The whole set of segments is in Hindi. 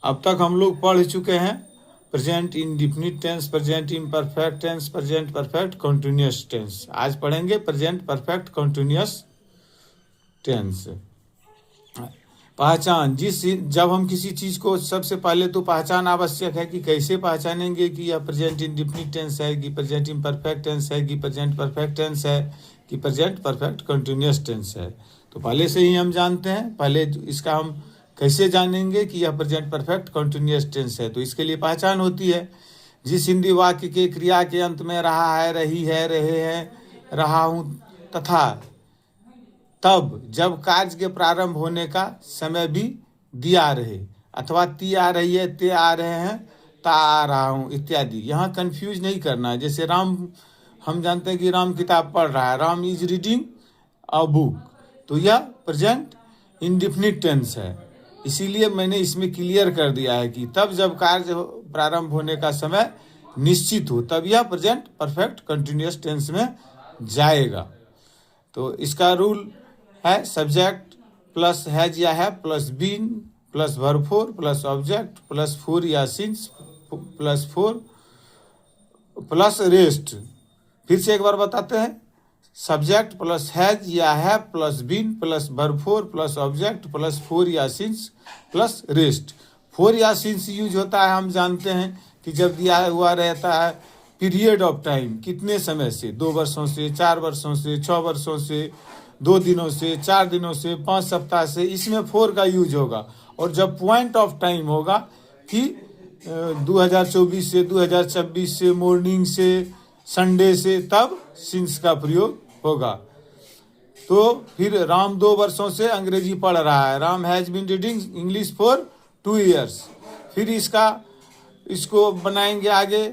अब तक हम लोग पढ़ चुके हैं present indefinite tense, present imperfect tense, present perfect continuous tense. आज पढ़ेंगे प्रेजेंट परफेक्ट कंटिन्यूअस टेंस। पहचान, जब हम किसी चीज को, सबसे पहले तो पहचान आवश्यक है कि कैसे पहचानेंगे कि यह प्रेजेंट इंडेफिनिट टेंस है, कि प्रेजेंट इम्परफेक्ट टेंस है, कि प्रेजेंट परफेक्ट टेंस है, कि प्रेजेंट परफेक्ट कंटिन्यूअस टेंस है। तो पहले से ही हम जानते हैं। पहले इसका हम कैसे जानेंगे कि यह प्रेजेंट परफेक्ट कंटिन्यूअस टेंस है, तो इसके लिए पहचान होती है। जिस हिंदी वाक्य के क्रिया के अंत में रहा है, रही है, रहे हैं, रहा हूं तथा तब जब कार्य के प्रारंभ होने का समय भी दिया रहे, अथवा ती आ रही है, ते आ रहे हैं, ता आ रहा हूं इत्यादि। यहाँ कंफ्यूज नहीं करना है। जैसे राम, हम जानते हैं कि राम किताब पढ़ रहा है, Ram is reading a book, तो यह प्रेजेंट इंडेफिनिट टेंस है। इसीलिए मैंने इसमें क्लियर कर दिया है कि तब जब कार्य प्रारंभ होने का समय निश्चित हो, तब यह प्रेजेंट परफेक्ट कंटिन्यूअस टेंस में जाएगा। तो इसका रूल है सब्जेक्ट प्लस हैज या है plus been plus verb four plus object plus for या since plus four plus rest. फिर से एक बार बताते हैं, सब्जेक्ट प्लस हैज या है plus been plus verb four plus object plus for या सिंस प्लस रेस्ट। फोर या सिंस यूज होता है, हम जानते हैं कि जब दिया हुआ रहता है पीरियड ऑफ टाइम, कितने समय से, 2 वर्षों से, 4 वर्षों से, 6 वर्षों से, 2 दिनों से, 4 दिनों से, 5 सप्ताह से, इसमें फोर का यूज होगा। और जब पॉइंट ऑफ टाइम होगा कि 2024 से, 2026 से, मॉर्निंग से, संडे से, तब सिंस का प्रयोग होगा। तो फिर राम 2 वर्षों से अंग्रेजी पढ़ रहा है, Ram has been reading English for 2 years. फिर इसको बनाएंगे आगे,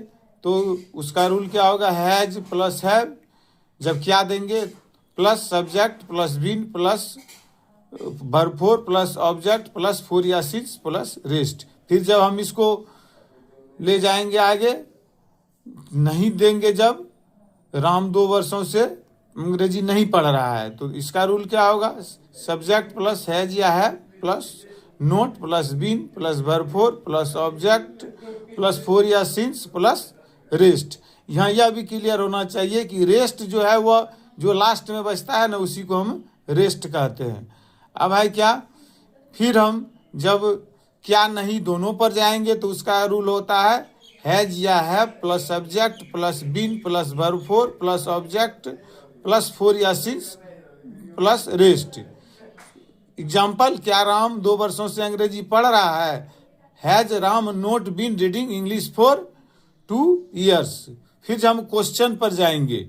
तो उसका रूल क्या होगा, हैज प्लस हैव, जब क्या देंगे, plus subject plus been plus verb four plus object plus for या सिंस प्लस रेस्ट। फिर जब हम इसको ले जाएंगे आगे, नहीं देंगे जब राम 2 वर्षों से अंग्रेजी नहीं पढ़ रहा है, तो इसका रूल क्या होगा, सब्जेक्ट प्लस हैज या है plus not plus been plus verb four plus object plus for या सिंस प्लस रेस्ट। यहाँ यह भी क्लियर होना चाहिए कि रेस्ट जो है वह जो लास्ट में बचता है ना, उसी को हम रेस्ट कहते हैं। अब है क्या, फिर हम जब क्या नहीं दोनों पर जाएंगे तो उसका रूल होता है हैज या है plus subject plus been plus verb four plus object plus for या सिंस प्लस रेस्ट। एग्जाम्पल, क्या राम 2 वर्षों से अंग्रेजी पढ़ रहा है, has Ram not been reading English for 2 years. फिर हम क्वेश्चन पर जाएंगे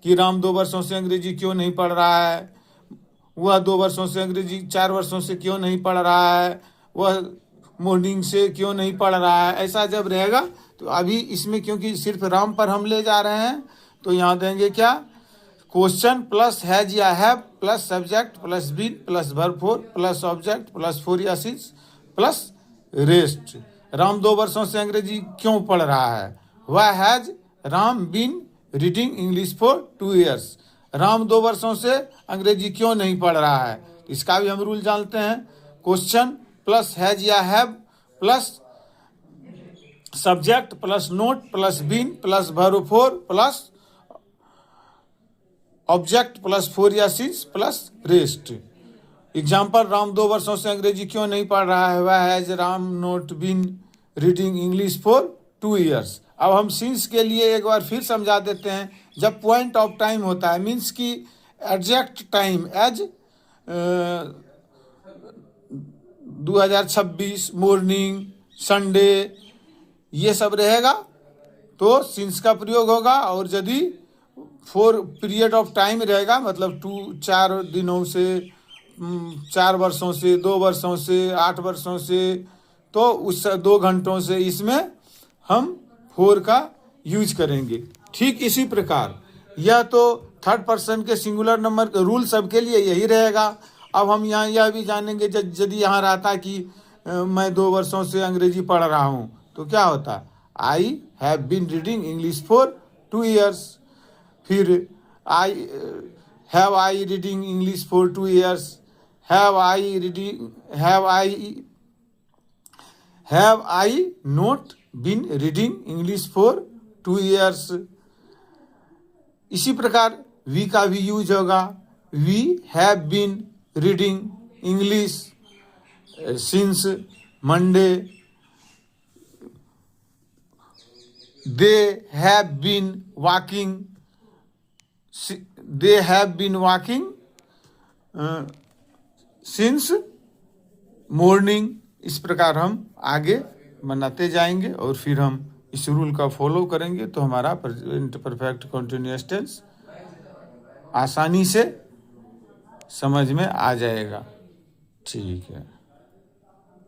कि राम 2 वर्षों से अंग्रेजी क्यों नहीं पढ़ रहा है, वह 2 वर्षों से अंग्रेजी 4 वर्षों से क्यों नहीं पढ़ रहा है, वह मॉर्निंग से क्यों नहीं पढ़ रहा है। ऐसा जब रहेगा तो अभी इसमें क्योंकि सिर्फ राम पर हम ले जा रहे हैं, तो यहाँ देंगे क्या, क्वेश्चन प्लस हैज या have plus subject plus been plus verb four plus object plus for या सिंस प्लस रेस्ट। राम 2 वर्षों से अंग्रेजी क्यों पढ़ रहा है, वह has Ram been reading English for 2 years. Ram 2 वर्षों से अंग्रेजी क्यों नहीं पढ़ रहा है, इसका भी हम रूल जानते हैं, क्वेश्चन प्लस हैज या have plus subject plus not plus been plus verb four plus object plus for या since plus rest. Example, Ram 2 वर्षों से अंग्रेजी क्यों नहीं पढ़ रहा है, वह has Ram not been reading English for 2 years. अब हम सिंस के लिए एक बार फिर समझा देते हैं। जब पॉइंट ऑफ टाइम होता है, मीन्स की exact time as 2026 morning Sunday ये सब रहेगा तो सिंस का प्रयोग होगा। और यदि फॉर पीरियड ऑफ टाइम रहेगा, मतलब 4 दिनों से, 4 वर्षों से, 2 वर्षों से, 8 वर्षों से, तो उस 2 घंटों से, इसमें हम फोर का यूज करेंगे। ठीक इसी प्रकार यह तो थर्ड पर्सन के सिंगुलर नंबर का रूल सबके लिए यही रहेगा। अब हम यहाँ यह भी जानेंगे, यदि यहाँ रहता कि मैं 2 वर्षों से अंग्रेजी पढ़ रहा हूँ, तो क्या होता, I have been reading English for 2 years. फिर have I reading English for 2 years, have I have I not been reading English for 2 years। इसी प्रकार वी का भी यूज होगा, we have been reading English since Monday, they have been walking, they have been walking since morning. इस प्रकार हम आगे बनाते जाएंगे और फिर हम इस रूल का फॉलो करेंगे तो हमारा प्रेजेंट परफेक्ट कंटिन्यूअस टेंस आसानी से समझ में आ जाएगा। ठीक है।